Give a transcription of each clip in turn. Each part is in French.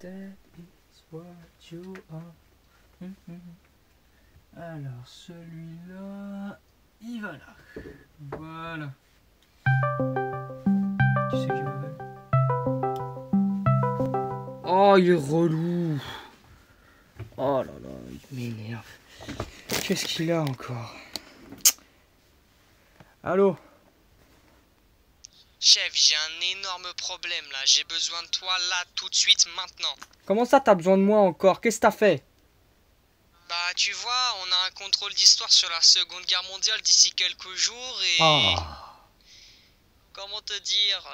That is what you are. Alors celui-là, il va là. Voilà. Tu sais qui va faire. Oh, il est relou. Oh là là, il m'énerve. Qu'est-ce qu'il a encore? Allô? Chef, j'ai un énorme problème là, j'ai besoin de toi là, tout de suite, maintenant. Comment ça t'as besoin de moi encore? Qu'est-ce que t'as fait? Bah tu vois, on a un contrôle d'histoire sur la Seconde Guerre mondiale d'ici quelques jours et... Ah. Comment te dire,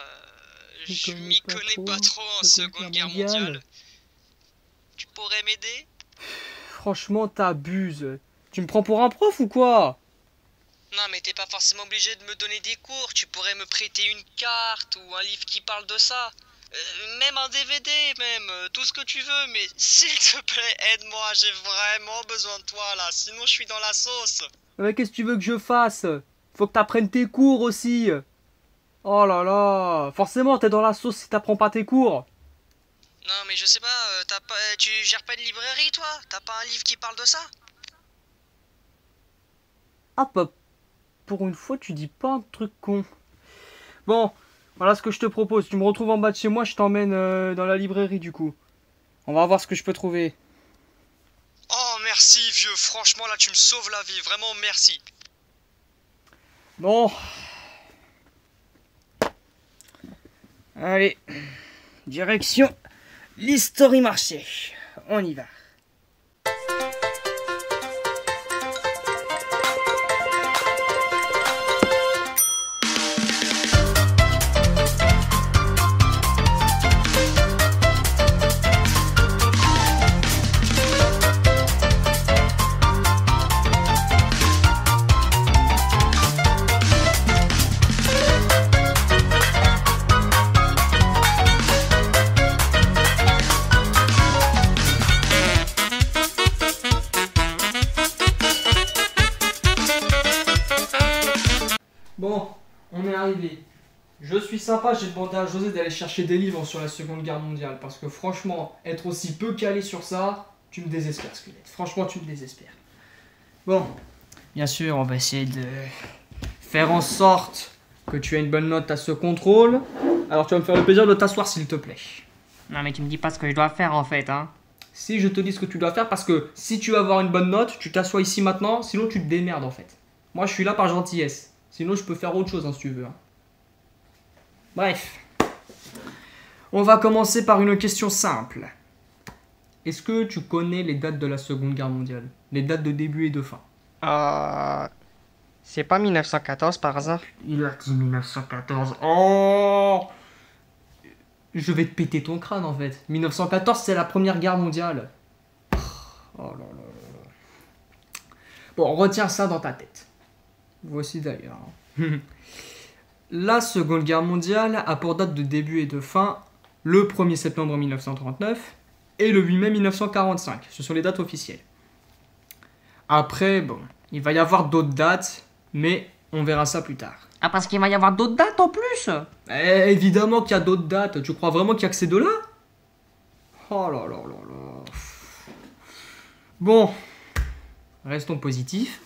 je m'y m'y connais pas trop en Seconde Guerre mondiale. Tu pourrais m'aider? Franchement, t'abuses. Tu me prends pour un prof ou quoi? Non mais t'es pas forcément obligé de me donner des cours, tu pourrais me prêter une carte ou un livre qui parle de ça. Même un DVD, même, tout ce que tu veux, mais s'il te plaît, aide-moi, j'ai vraiment besoin de toi là, sinon je suis dans la sauce. Mais qu'est-ce que tu veux que je fasse? Faut que t'apprennes tes cours aussi. Oh là là. Forcément, t'es dans la sauce si t'apprends pas tes cours. Non mais je sais pas, tu gères pas une librairie toi? T'as pas un livre qui parle de ça? Ah bah, pour une fois, tu dis pas un truc con. Bon, voilà ce que je te propose. Tu me retrouves en bas de chez moi, je t'emmène dans la librairie du coup. On va voir ce que je peux trouver. Oh merci vieux, franchement là tu me sauves la vie, vraiment merci. Bon. Allez. Direction l'History Marché. On y va. Bon, on est arrivé. Je suis sympa, j'ai demandé à José d'aller chercher des livres sur la Seconde Guerre mondiale. Parce que franchement, être aussi peu calé sur ça, tu me désespères, Squelette. Franchement, tu me désespères. Bon, bien sûr, on va essayer de faire en sorte que tu aies une bonne note à ce contrôle. Alors tu vas me faire le plaisir de t'asseoir, s'il te plaît. Non mais tu me dis pas ce que je dois faire en fait, hein. Si je te dis ce que tu dois faire, parce que si tu veux avoir une bonne note, tu t'assois ici maintenant, sinon tu te démerdes en fait. Moi, je suis là par gentillesse. Sinon, je peux faire autre chose, hein, si tu veux. Hein. Bref. On va commencer par une question simple. Est-ce que tu connais les dates de la Seconde Guerre mondiale? Les dates de début et de fin? C'est pas 1914 par hasard? Il a dit 1914. Oh! Je vais te péter ton crâne, en fait. 1914, c'est la Première Guerre mondiale. Oh là là là là. Bon, retiens ça dans ta tête. Voici d'ailleurs. La Seconde Guerre mondiale a pour date de début et de fin le 1er septembre 1939 et le 8 mai 1945. Ce sont les dates officielles. Après, bon, il va y avoir d'autres dates, mais on verra ça plus tard. Ah parce qu'il va y avoir d'autres dates en plus? Évidemment qu'il y a d'autres dates. Tu crois vraiment qu'il y a que ces deux-là? Oh là là là là. Bon, restons positifs.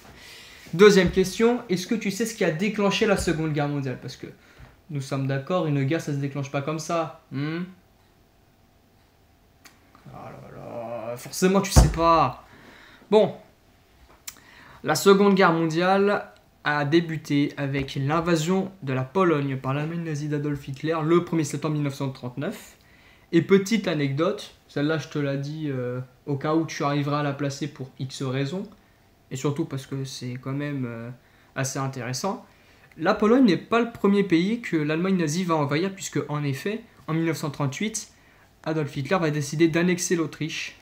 Deuxième question, est-ce que tu sais ce qui a déclenché la Seconde Guerre mondiale? Parce que nous sommes d'accord, une guerre ça se déclenche pas comme ça. Oh là là, forcément tu sais pas. Bon, la Seconde Guerre mondiale a débuté avec l'invasion de la Pologne par l'Allemagne nazie d'Adolf Hitler le 1er septembre 1939. Et petite anecdote, celle-là je te la dis au cas où tu arriveras à la placer pour X raisons. Et surtout parce que c'est quand même assez intéressant. La Pologne n'est pas le premier pays que l'Allemagne nazie va envahir, puisque en effet, en 1938, Adolf Hitler va décider d'annexer l'Autriche.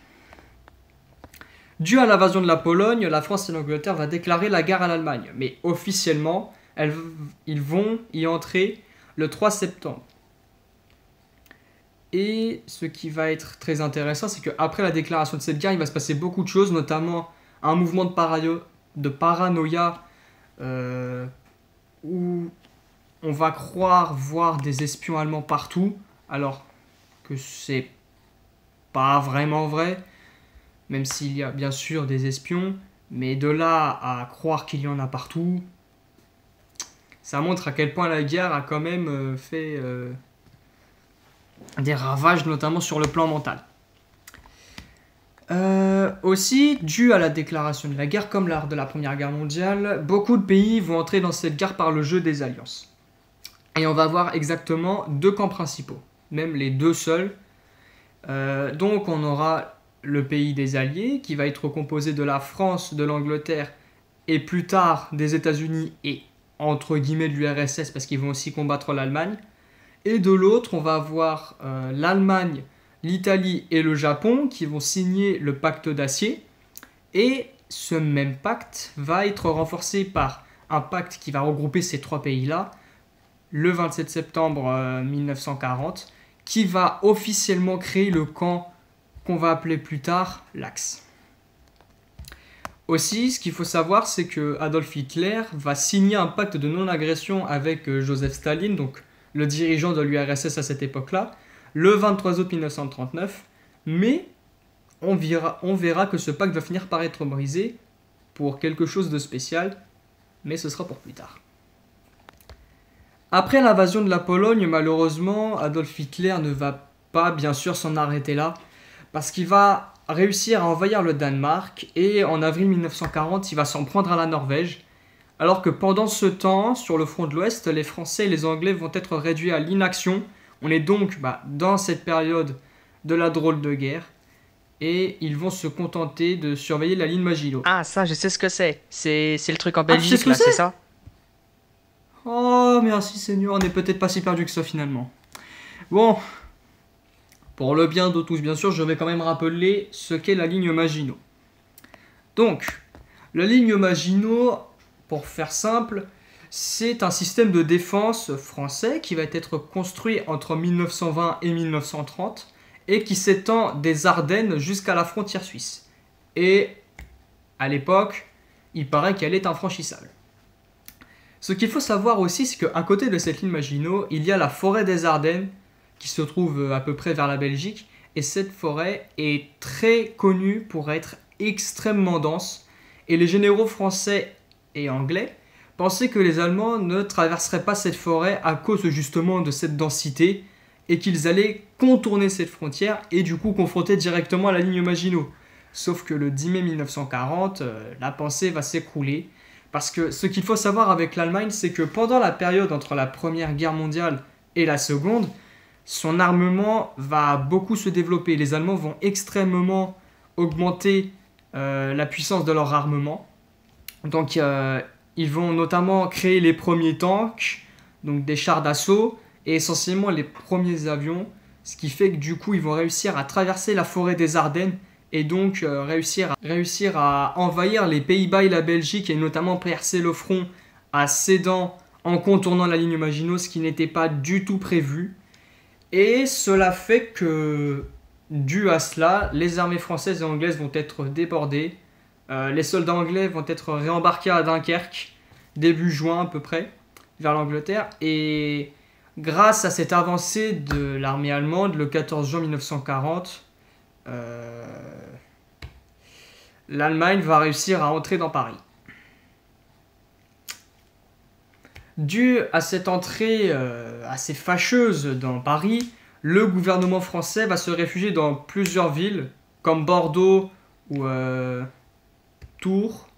Dû à l'invasion de la Pologne, la France et l'Angleterre vont déclarer la guerre à l'Allemagne. Mais officiellement, ils vont y entrer le 3 septembre. Et ce qui va être très intéressant, c'est qu'après la déclaration de cette guerre, il va se passer beaucoup de choses, notamment un mouvement de paranoïa où on va croire voir des espions allemands partout, alors que c'est pas vraiment vrai, même s'il y a bien sûr des espions, mais de là à croire qu'il y en a partout, ça montre à quel point la guerre a quand même fait des ravages, notamment sur le plan mental. Aussi, dû à la déclaration de la guerre, comme lors de la Première Guerre mondiale, beaucoup de pays vont entrer dans cette guerre par le jeu des alliances. Et on va avoir exactement deux camps principaux, même les deux seuls. Donc on aura le pays des Alliés, qui va être composé de la France, de l'Angleterre, et plus tard des États-Unis et entre guillemets de l'URSS, parce qu'ils vont aussi combattre l'Allemagne. Et de l'autre, on va avoir l'Allemagne, l'Italie et le Japon qui vont signer le pacte d'acier. Et ce même pacte va être renforcé par un pacte qui va regrouper ces trois pays-là, le 27 septembre 1940, qui va officiellement créer le camp qu'on va appeler plus tard l'Axe. Aussi, ce qu'il faut savoir, c'est que Adolf Hitler va signer un pacte de non-agression avec Joseph Staline, donc le dirigeant de l'URSS à cette époque-là, le 23 août 1939, mais on verra que ce pacte va finir par être brisé pour quelque chose de spécial, mais ce sera pour plus tard. Après l'invasion de la Pologne, malheureusement, Adolf Hitler ne va pas bien sûr s'en arrêter là, parce qu'il va réussir à envahir le Danemark, et en avril 1940, il va s'en prendre à la Norvège, alors que pendant ce temps, sur le front de l'Ouest, les Français et les Anglais vont être réduits à l'inaction. On est donc dans cette période de la drôle de guerre, et ils vont se contenter de surveiller la ligne Maginot. Ah, ça, je sais ce que c'est. C'est le truc en tu sais Belgique, ce que là, c'est c'est ça? Oh, merci Seigneur, on n'est peut-être pas si perdu que ça finalement. Bon, pour le bien de tous, bien sûr, je vais quand même rappeler ce qu'est la ligne Maginot. Donc, la ligne Maginot, pour faire simple, c'est un système de défense français qui va être construit entre 1920 et 1930 et qui s'étend des Ardennes jusqu'à la frontière suisse. Et à l'époque, il paraît qu'elle est infranchissable. Ce qu'il faut savoir aussi, c'est qu'à côté de cette ligne Maginot, il y a la forêt des Ardennes, qui se trouve à peu près vers la Belgique, et cette forêt est très connue pour être extrêmement dense, et les généraux français et anglais pensaient que les Allemands ne traverseraient pas cette forêt à cause justement de cette densité, et qu'ils allaient contourner cette frontière, et du coup confronter directement à la ligne Maginot. Sauf que le 10 mai 1940, la pensée va s'écrouler, parce que ce qu'il faut savoir avec l'Allemagne, c'est que pendant la période entre la Première Guerre mondiale et la Seconde, son armement va beaucoup se développer. Les Allemands vont extrêmement augmenter la puissance de leur armement. Donc ils vont notamment créer les premiers tanks, donc des chars d'assaut, et essentiellement les premiers avions, ce qui fait que du coup ils vont réussir à traverser la forêt des Ardennes, et donc réussir à envahir les Pays-Bas et la Belgique, et notamment percer le front à Sedan en contournant la ligne Maginot, ce qui n'était pas du tout prévu. Et cela fait que, dû à cela, les armées françaises et anglaises vont être débordées. Les soldats anglais vont être réembarqués à Dunkerque, début juin à peu près, vers l'Angleterre. Et grâce à cette avancée de l'armée allemande, le 14 juin 1940, l'Allemagne va réussir à entrer dans Paris. Dû à cette entrée assez fâcheuse dans Paris, le gouvernement français va se réfugier dans plusieurs villes, comme Bordeaux ou Tours,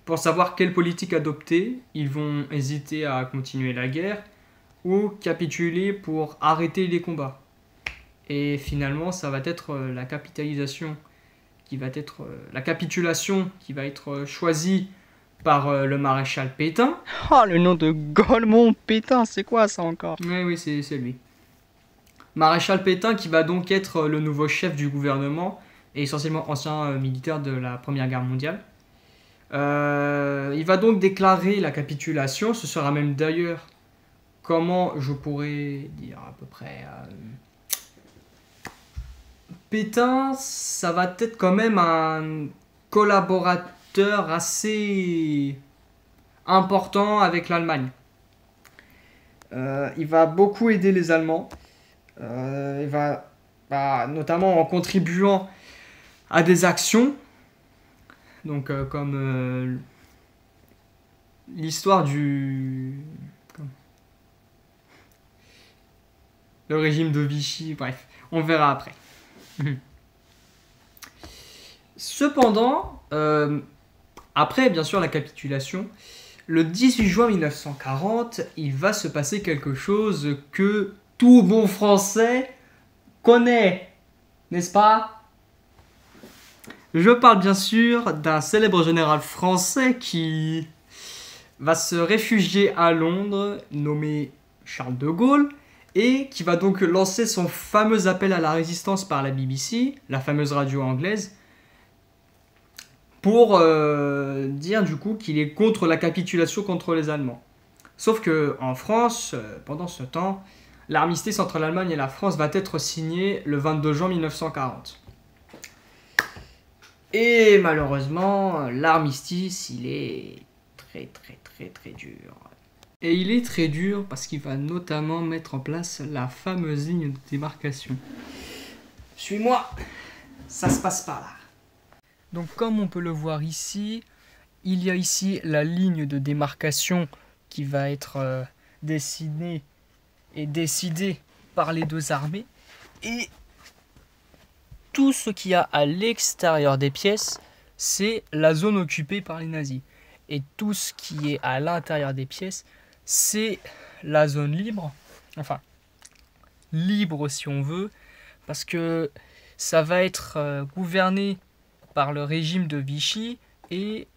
pour savoir quelle politique adopter. Ils vont hésiter à continuer la guerre ou capituler pour arrêter les combats. Et finalement, ça va être la capitulation qui va être choisie par le maréchal Pétain. Oh, le nom de Golemont Pétain, c'est quoi ça encore? Oui, c'est lui. Maréchal Pétain qui va donc être le nouveau chef du gouvernement, et essentiellement ancien militaire de la Première Guerre mondiale. Il va donc déclarer la capitulation. Ce sera même d'ailleurs, comment je pourrais dire à peu près... Pétain, ça va être quand même un collaborateur assez important avec l'Allemagne. Il va beaucoup aider les Allemands. Il va notamment en contribuant à des actions, donc comme l'histoire le régime de Vichy, bref, on verra après. Cependant, après bien sûr la capitulation, le 18 juin 1940, il va se passer quelque chose que tout bon Français connaît, n'est-ce pas? Je parle bien sûr d'un célèbre général français qui va se réfugier à Londres, nommé Charles de Gaulle, et qui va donc lancer son fameux appel à la résistance par la BBC, la fameuse radio anglaise, pour dire du coup qu'il est contre la capitulation contre les Allemands. Sauf que en France, pendant ce temps, l'armistice entre l'Allemagne et la France va être signé le 22 juin 1940. Et malheureusement, l'armistice, il est très dur. Et il est très dur parce qu'il va notamment mettre en place la fameuse ligne de démarcation. Suis-moi, ça se passe par là. Donc comme on peut le voir ici, il y a ici la ligne de démarcation qui va être dessinée et décidée par les deux armées. Et tout ce qu'il y a à l'extérieur des pièces, c'est la zone occupée par les nazis. Et tout ce qui est à l'intérieur des pièces, c'est la zone libre. Enfin, libre si on veut, parce que ça va être gouverné par le régime de Vichy, et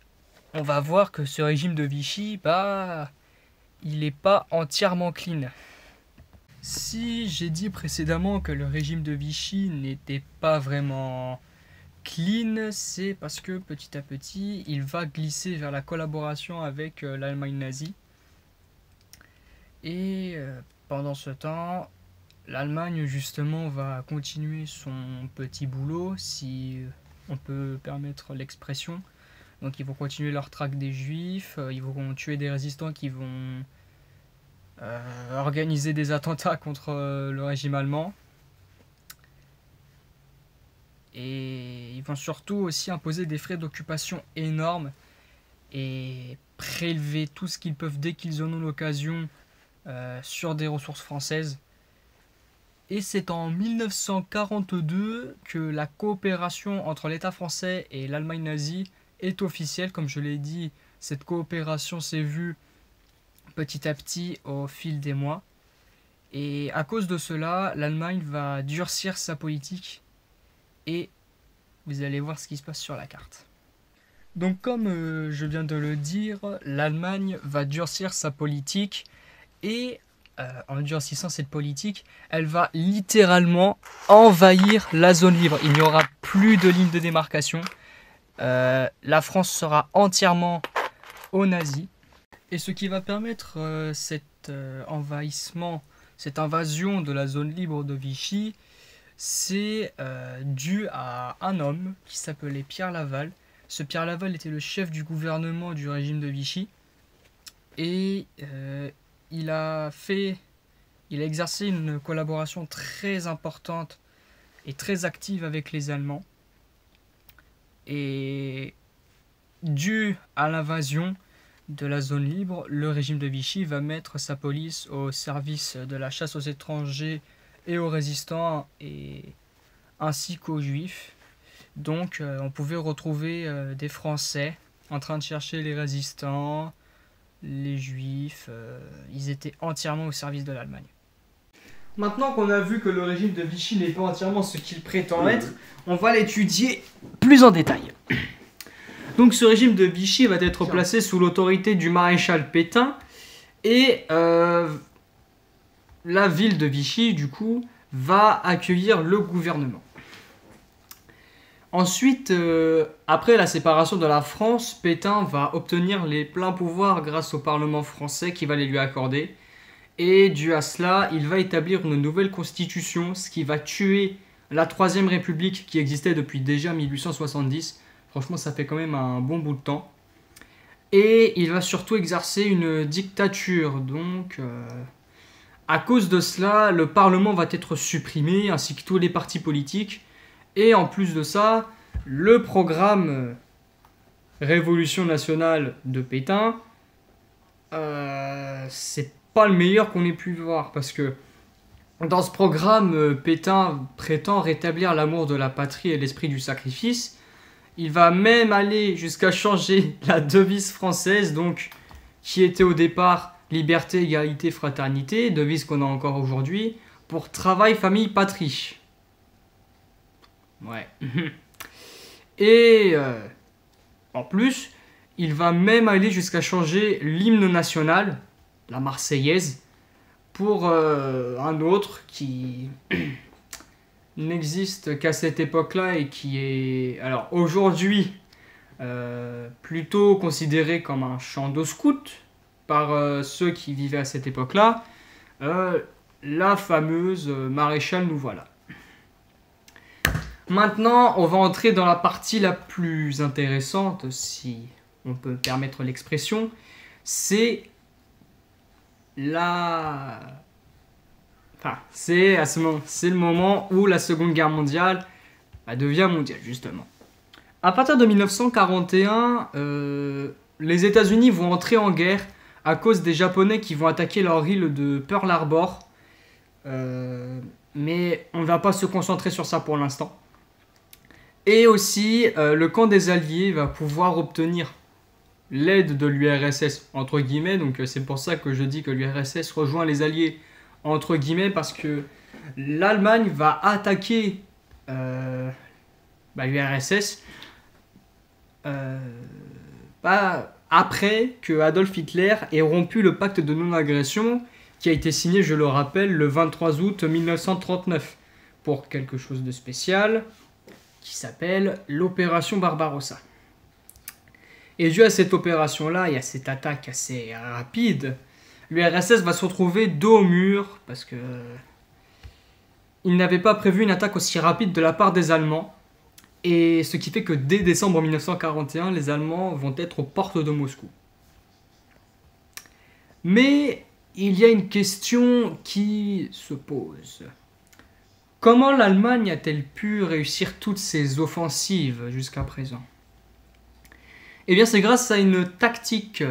on va voir que ce régime de Vichy, il n'est pas entièrement clean. Si j'ai dit précédemment que le régime de Vichy n'était pas vraiment clean, c'est parce que petit à petit, il va glisser vers la collaboration avec l'Allemagne nazie. Et pendant ce temps, l'Allemagne justement va continuer son petit boulot, si on peut permettre l'expression. Donc ils vont continuer leur traque des juifs, ils vont tuer des résistants qui vont organiser des attentats contre le régime allemand. Et ils vont surtout aussi imposer des frais d'occupation énormes et prélever tout ce qu'ils peuvent dès qu'ils en ont l'occasion sur des ressources françaises. Et c'est en 1942 que la coopération entre l'État français et l'Allemagne nazie est officielle. Comme je l'ai dit, cette coopération s'est vue petit à petit au fil des mois. Et à cause de cela, l'Allemagne va durcir sa politique. Et vous allez voir ce qui se passe sur la carte. Donc comme je viens de le dire, l'Allemagne va durcir sa politique. Et en durcissant cette politique, elle va littéralement envahir la zone libre. Il n'y aura plus de ligne de démarcation. La France sera entièrement aux nazis. Et ce qui va permettre cet envahissement, cette invasion de la zone libre de Vichy, c'est dû à un homme qui s'appelait Pierre Laval. Ce Pierre Laval était le chef du gouvernement du régime de Vichy. Et il a exercé une collaboration très importante et très active avec les Allemands. Et dû à l'invasion de la zone libre, le régime de Vichy va mettre sa police au service de la chasse aux étrangers et aux résistants, ainsi qu'aux juifs. Donc on pouvait retrouver des Français en train de chercher les résistants, les juifs, ils étaient entièrement au service de l'Allemagne. Maintenant qu'on a vu que le régime de Vichy n'est pas entièrement ce qu'il prétend être, on va l'étudier plus en détail. Donc ce régime de Vichy va être placé sous l'autorité du maréchal Pétain, et la ville de Vichy, du coup, va accueillir le gouvernement. Ensuite, après la séparation de la France, Pétain va obtenir les pleins pouvoirs grâce au Parlement français qui va les lui accorder. Et dû à cela, il va établir une nouvelle constitution, ce qui va tuer la Troisième République qui existait depuis déjà 1870. Franchement, ça fait quand même un bon bout de temps. Et il va surtout exercer une dictature, donc À cause de cela, le Parlement va être supprimé, ainsi que tous les partis politiques. Et en plus de ça, le programme Révolution nationale de Pétain, c'est pas le meilleur qu'on ait pu voir. Parce que dans ce programme, Pétain prétend rétablir l'amour de la patrie et l'esprit du sacrifice. Il va même aller jusqu'à changer la devise française, donc, qui était au départ liberté, égalité, fraternité, devise qu'on a encore aujourd'hui, pour travail, famille, patrie. Ouais. Et en plus, il va même aller jusqu'à changer l'hymne national, la Marseillaise, pour un autre qui n'existe qu'à cette époque-là et qui est, alors aujourd'hui, plutôt considéré comme un chant de scout par ceux qui vivaient à cette époque-là, la fameuse Maréchal nous voilà. Maintenant, on va entrer dans la partie la plus intéressante, si on peut permettre l'expression, c'est c'est le moment où la Seconde Guerre mondiale devient mondiale, justement. À partir de 1941, les États-Unis vont entrer en guerre à cause des Japonais qui vont attaquer leur île de Pearl Harbor. Mais on ne va pas se concentrer sur ça pour l'instant. Et aussi, le camp des Alliés va pouvoir obtenir l'aide de l'URSS, entre guillemets. Donc c'est pour ça que je dis que l'URSS rejoint les Alliés, entre guillemets, parce que l'Allemagne va attaquer l'URSS après que Adolf Hitler ait rompu le pacte de non-agression qui a été signé, je le rappelle, le 23 août 1939 pour quelque chose de spécial qui s'appelle l'opération Barbarossa. Et dû à cette opération-là et à cette attaque assez rapide, l'URSS va se retrouver dos au mur parce que il n'avait pas prévu une attaque aussi rapide de la part des Allemands. Et ce qui fait que dès décembre 1941, les Allemands vont être aux portes de Moscou. Mais il y a une question qui se pose. Comment l'Allemagne a-t-elle pu réussir toutes ces offensives jusqu'à présent? Eh bien, c'est grâce à une tactique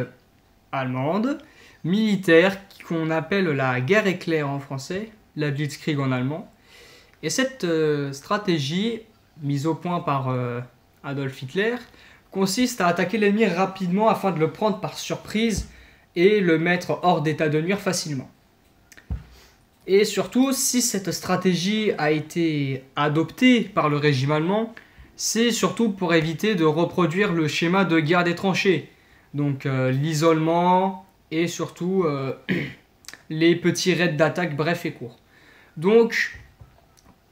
allemande, militaire, qu'on appelle la guerre éclair en français, la Blitzkrieg en allemand. Et cette stratégie, mise au point par Adolf Hitler, consiste à attaquer l'ennemi rapidement afin de le prendre par surprise et le mettre hors d'état de nuire facilement. Et surtout, si cette stratégie a été adoptée par le régime allemand, c'est surtout pour éviter de reproduire le schéma de guerre des tranchées. Donc l'isolement et surtout les petits raids d'attaque brefs et courts. Donc,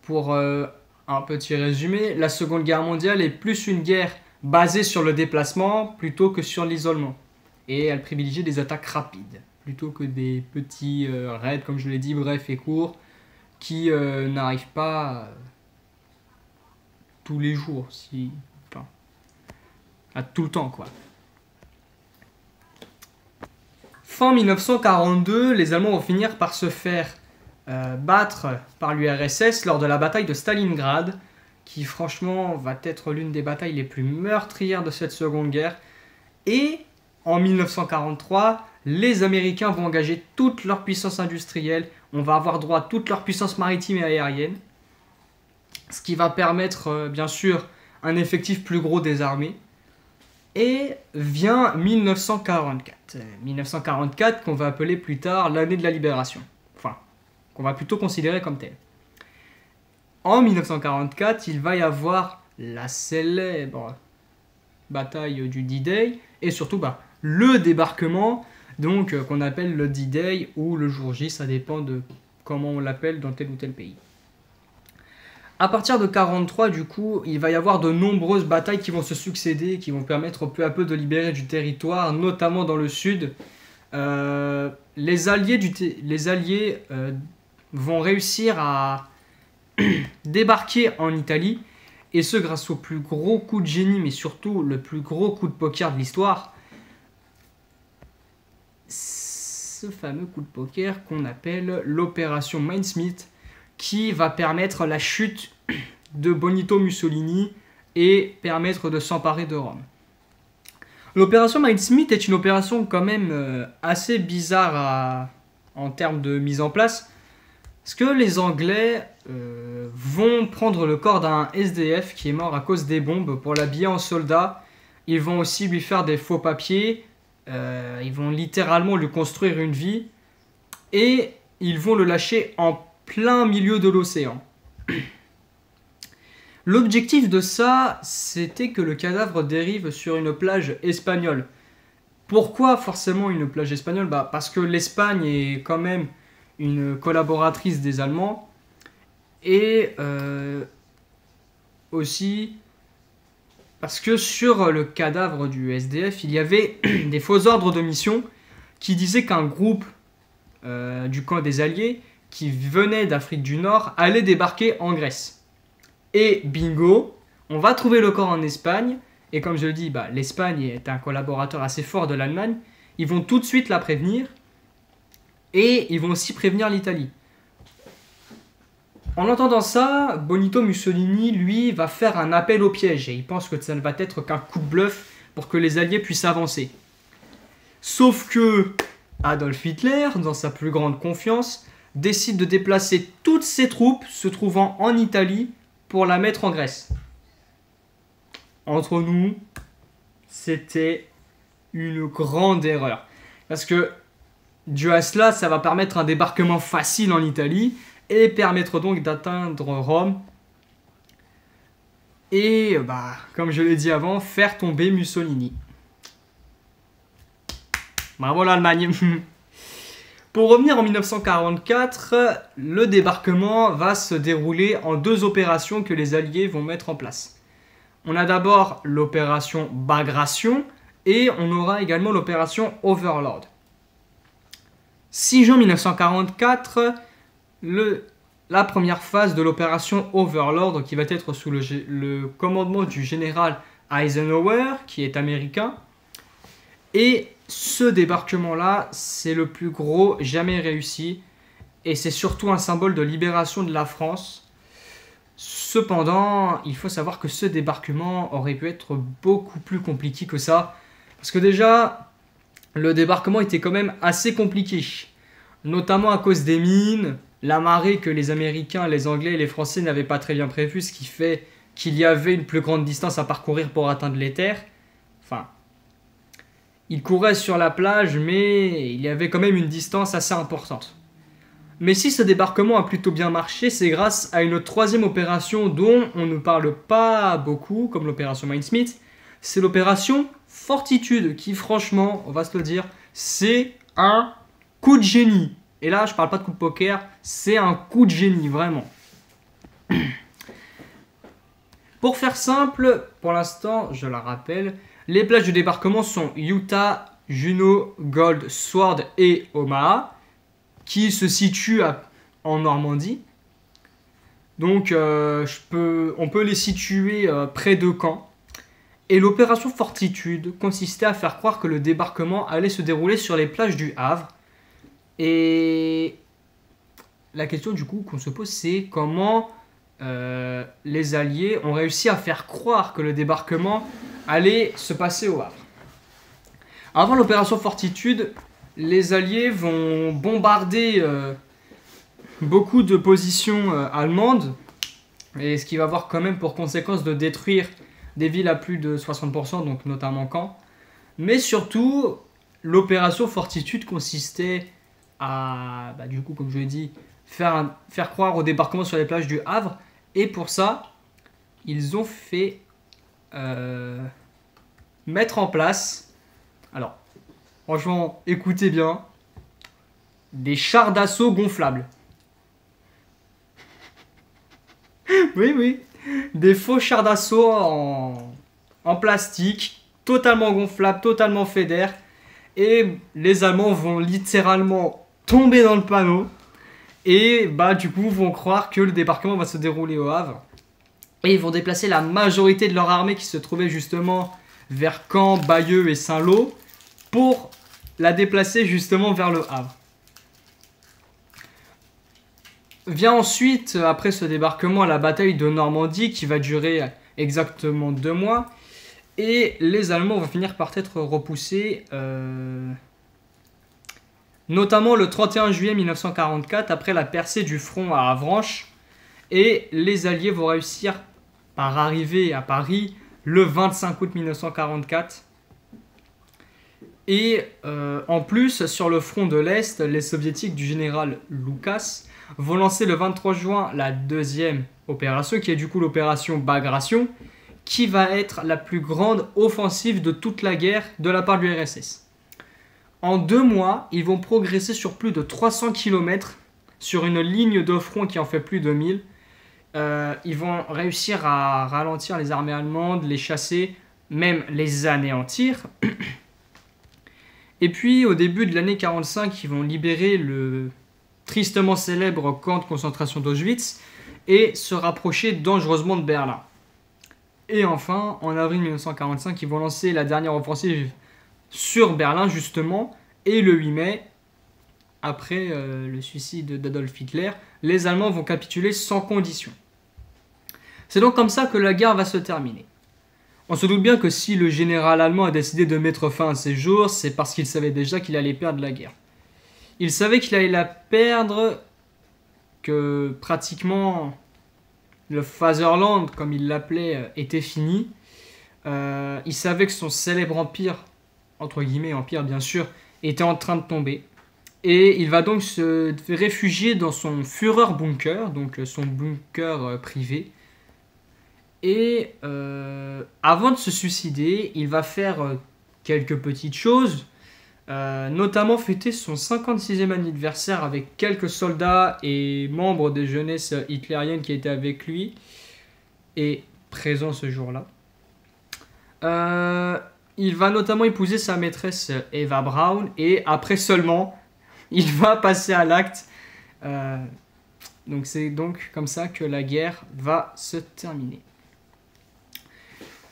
pour un petit résumé, la Seconde Guerre mondiale est plus une guerre basée sur le déplacement plutôt que sur l'isolement. Et elle privilégie des attaques rapides, plutôt que des petits raids, comme je l'ai dit, brefs et courts, qui n'arrivent pas tous les jours, tout le temps, quoi. Fin 1942, les Allemands vont finir par se faire battre par l'URSS lors de la bataille de Stalingrad, qui franchement va être l'une des batailles les plus meurtrières de cette seconde guerre. Et en 1943, les Américains vont engager toute leur puissance industrielle, on va avoir droit à toute leur puissance maritime et aérienne, ce qui va permettre bien sûr un effectif plus gros des armées. Et vient 1944. 1944 qu'on va appeler plus tard l'année de la libération. Enfin, qu'on va plutôt considérer comme telle. En 1944, il va y avoir la célèbre bataille du D-Day et surtout le débarquement, donc qu'on appelle le D-Day ou le jour J, ça dépend de comment on l'appelle dans tel ou tel pays. À partir de 1943, du coup, il va y avoir de nombreuses batailles qui vont se succéder, qui vont permettre peu à peu de libérer du territoire, notamment dans le sud. Les Alliés vont réussir à débarquer en Italie, et ce grâce au plus gros coup de génie, mais surtout le plus gros coup de poker de l'histoire. ce fameux coup de poker qu'on appelle l'opération Mindsmith, qui va permettre la chute de Benito Mussolini et permettre de s'emparer de Rome. L'opération Mindsmith est une opération quand même assez bizarre en termes de mise en place, parce que les Anglais vont prendre le corps d'un SDF qui est mort à cause des bombes pour l'habiller en soldat. Ils vont aussi lui faire des faux papiers, ils vont littéralement lui construire une vie, et ils vont le lâcher en plein milieu de l'océan. L'objectif de ça, c'était que le cadavre dérive sur une plage espagnole. Pourquoi forcément une plage espagnole? Parce que l'Espagne est quand même une collaboratrice des Allemands. Et aussi parce que sur le cadavre du SDF, il y avait des faux ordres de mission qui disaient qu'un groupe du camp des Alliés qui venait d'Afrique du Nord allait débarquer en Grèce. Et bingo, on va trouver le corps en Espagne. Et comme je le dis, l'Espagne est un collaborateur assez fort de l'Allemagne. Ils vont tout de suite la prévenir. Et ils vont aussi prévenir l'Italie. En entendant ça, Benito Mussolini, lui, va faire un appel au piège. Et il pense que ça ne va être qu'un coup de bluff pour que les Alliés puissent avancer. Sauf que Adolf Hitler, dans sa plus grande confiance, décide de déplacer toutes ses troupes se trouvant en Italie pour la mettre en Grèce. Entre nous, c'était une grande erreur. Parce que, dû à cela, ça va permettre un débarquement facile en Italie et permettre donc d'atteindre Rome. Et, comme je l'ai dit avant, faire tomber Mussolini. Bravo l'Allemagne. Pour revenir en 1944, le débarquement va se dérouler en 2 opérations que les Alliés vont mettre en place. On a d'abord l'opération Bagration et on aura également l'opération Overlord. 6 juin 1944, la première phase de l'opération Overlord qui va être sous le commandement du général Eisenhower, qui est américain. Et ce débarquement-là, c'est le plus gros jamais réussi. Et c'est surtout un symbole de libération de la France. Cependant, il faut savoir que ce débarquement aurait pu être beaucoup plus compliqué que ça. Parce que déjà, le débarquement était quand même assez compliqué. Notamment à cause des mines, la marée que les Américains, les Anglais et les Français n'avaient pas très bien prévu. Ce qui fait qu'il y avait une plus grande distance à parcourir pour atteindre les terres. Enfin... Il courait sur la plage, mais il y avait quand même une distance assez importante. Mais si ce débarquement a plutôt bien marché, c'est grâce à une 3e opération dont on ne parle pas beaucoup, comme l'opération Mindsmith. C'est l'opération Fortitude, qui franchement, on va se le dire, c'est un coup de génie. Et là, je parle pas de coup de poker, c'est un coup de génie, vraiment. Pour faire simple, pour l'instant, je la rappelle, les plages du débarquement sont Utah, Juneau, Gold, Sword et Omaha, qui se situent en Normandie. Donc on peut les situer près de Caen. Et l'opération Fortitude consistait à faire croire que le débarquement allait se dérouler sur les plages du Havre. Et la question du coup qu'on se pose, c'est comment les Alliés ont réussi à faire croire que le débarquement allait se passer au Havre. Avant l'opération Fortitude, les Alliés vont bombarder beaucoup de positions allemandes, et ce qui va avoir quand même pour conséquence de détruire des villes à plus de 60%, donc notamment Caen. Mais surtout, l'opération Fortitude consistait à, du coup, comme je l'ai dit, faire croire au débarquement sur les plages du Havre, et pour ça, ils ont fait mettre en place, alors franchement écoutez bien, des chars d'assaut gonflables. Oui, des faux chars d'assaut en plastique, totalement gonflables, totalement faits d'air, et les Allemands vont littéralement tomber dans le panneau et du coup vont croire que le débarquement va se dérouler au Havre. Et ils vont déplacer la majorité de leur armée qui se trouvait justement vers Caen, Bayeux et Saint-Lô pour la déplacer justement vers le Havre. Vient ensuite, après ce débarquement, la bataille de Normandie qui va durer exactement 2 mois. Et les Allemands vont finir par être repoussés, notamment le 31 juillet 1944, après la percée du front à Avranches. Et les Alliés vont réussir par arriver à Paris le 25 août 1944. Et en plus, sur le front de l'Est, les soviétiques du général Lucas vont lancer le 23 juin la deuxième opération, qui est du coup l'opération Bagration, qui va être la plus grande offensive de toute la guerre de la part du RSS. En 2 mois, ils vont progresser sur plus de 300 km sur une ligne de front qui en fait plus de 1000. Ils vont réussir à ralentir les armées allemandes, les chasser, même les anéantir. Et puis, au début de l'année 45, ils vont libérer le tristement célèbre camp de concentration d'Auschwitz et se rapprocher dangereusement de Berlin. Et enfin, en avril 1945, ils vont lancer la dernière offensive sur Berlin, justement. Et le 8 mai, après le suicide d'Adolf Hitler, les Allemands vont capituler sans condition. C'est donc comme ça que la guerre va se terminer. On se doute bien que si le général allemand a décidé de mettre fin à ses jours, c'est parce qu'il savait déjà qu'il allait perdre la guerre. Il savait qu'il allait la perdre, que pratiquement le Fatherland, comme il l'appelait, était fini. Il savait que son célèbre empire, entre guillemets empire bien sûr, était en train de tomber. Et il va donc se réfugier dans son Führerbunker, donc son bunker privé. Et avant de se suicider, il va faire quelques petites choses, notamment fêter son 56e anniversaire avec quelques soldats et membres des jeunesses hitlériennes qui étaient avec lui et présents ce jour-là. Il va notamment épouser sa maîtresse Eva Braun et après seulement, il va passer à l'acte. Donc c'est donc comme ça que la guerre va se terminer.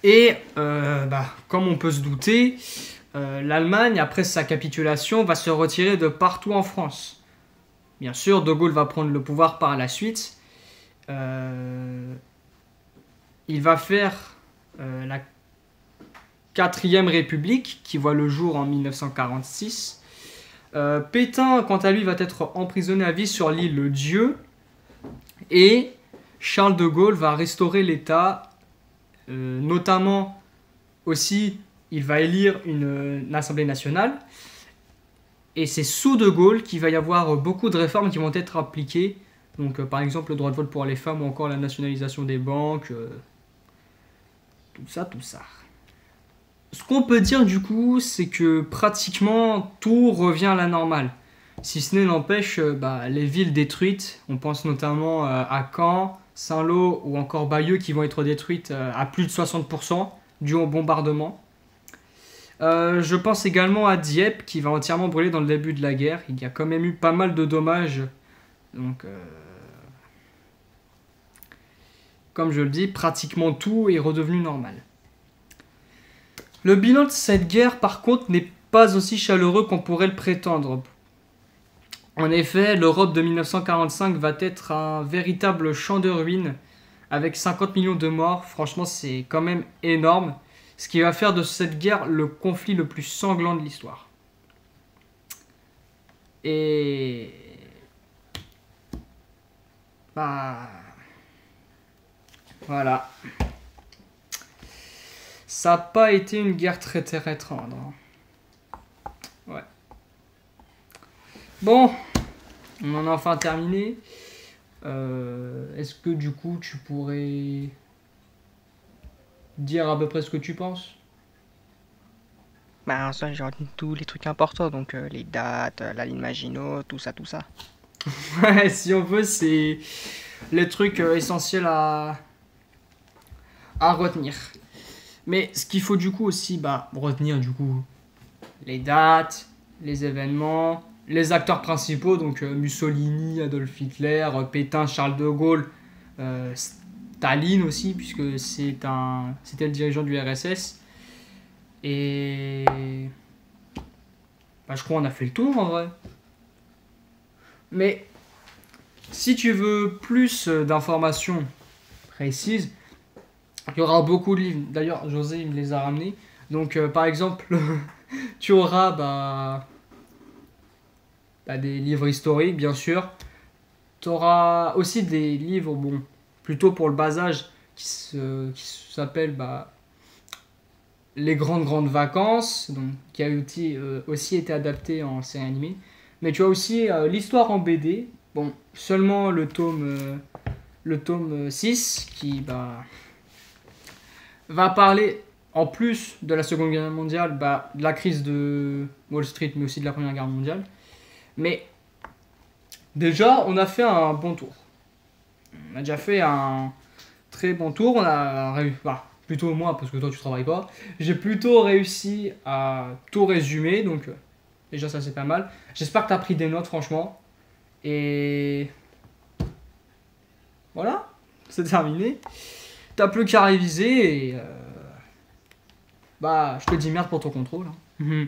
Et comme on peut se douter, l'Allemagne, après sa capitulation, va se retirer de partout en France. Bien sûr, De Gaulle va prendre le pouvoir par la suite. Il va faire la 4e République, qui voit le jour en 1946. Pétain, quant à lui, va être emprisonné à vie sur l'île Dieu. Et Charles de Gaulle va restaurer l'État. Notamment aussi, il va élire une Assemblée nationale. Et c'est sous De Gaulle qu'il va y avoir beaucoup de réformes qui vont être appliquées. Donc, par exemple, le droit de vote pour les femmes ou encore la nationalisation des banques. Tout ça. Ce qu'on peut dire du coup, c'est que pratiquement tout revient à la normale. Si ce n'est n'empêche les villes détruites. On pense notamment à Caen, Saint-Lô ou encore Bayeux qui vont être détruites à plus de 60% dû au bombardement. Je pense également à Dieppe qui va entièrement brûler dans le début de la guerre. Il y a quand même eu pas mal de dommages. Donc, comme je le dis, pratiquement tout est redevenu normal. Le bilan de cette guerre, par contre, n'est pas aussi chaleureux qu'on pourrait le prétendre. En effet, l'Europe de 1945 va être un véritable champ de ruines avec 50 millions de morts. Franchement, c'est quand même énorme. Ce qui va faire de cette guerre le conflit le plus sanglant de l'histoire. Et... voilà. Ça n'a pas été une guerre très tendre. Ouais. Bon, on en a enfin terminé. Est-ce que du coup tu pourrais dire à peu près ce que tu penses? Ça, j'ai retenu tous les trucs importants, donc les dates, la ligne Maginot, tout ça. Ouais, si on veut, c'est les trucs essentiels à retenir. Mais ce qu'il faut du coup aussi retenir du coup les dates, les événements, les acteurs principaux, donc Mussolini, Adolf Hitler, Pétain, Charles de Gaulle, Staline aussi, puisque c'était le dirigeant du RSS. Et Bah, je crois qu'on a fait le tour en vrai. Mais si tu veux plus d'informations précises, il y aura beaucoup de livres. D'ailleurs, José il me les a ramenés. Donc, par exemple, tu auras des livres historiques, bien sûr. Tu auras aussi des livres, bon, plutôt pour le bas âge, qui s'appellent Les grandes vacances, donc, qui a aussi été adapté en série animée. Mais tu as aussi l'histoire en BD. Bon, seulement le tome 6 qui va parler, en plus de la Seconde Guerre mondiale, de la crise de Wall Street, mais aussi de la Première Guerre mondiale. Mais déjà, on a fait un bon tour. On a déjà fait un très bon tour. On a réussi, plutôt moi, parce que toi tu travailles pas. J'ai plutôt réussi à tout résumer, donc déjà ça c'est pas mal. J'espère que tu as pris des notes, franchement. Et voilà, c'est terminé. T'as plus qu'à réviser et je te dis merde pour ton contrôle. Hein.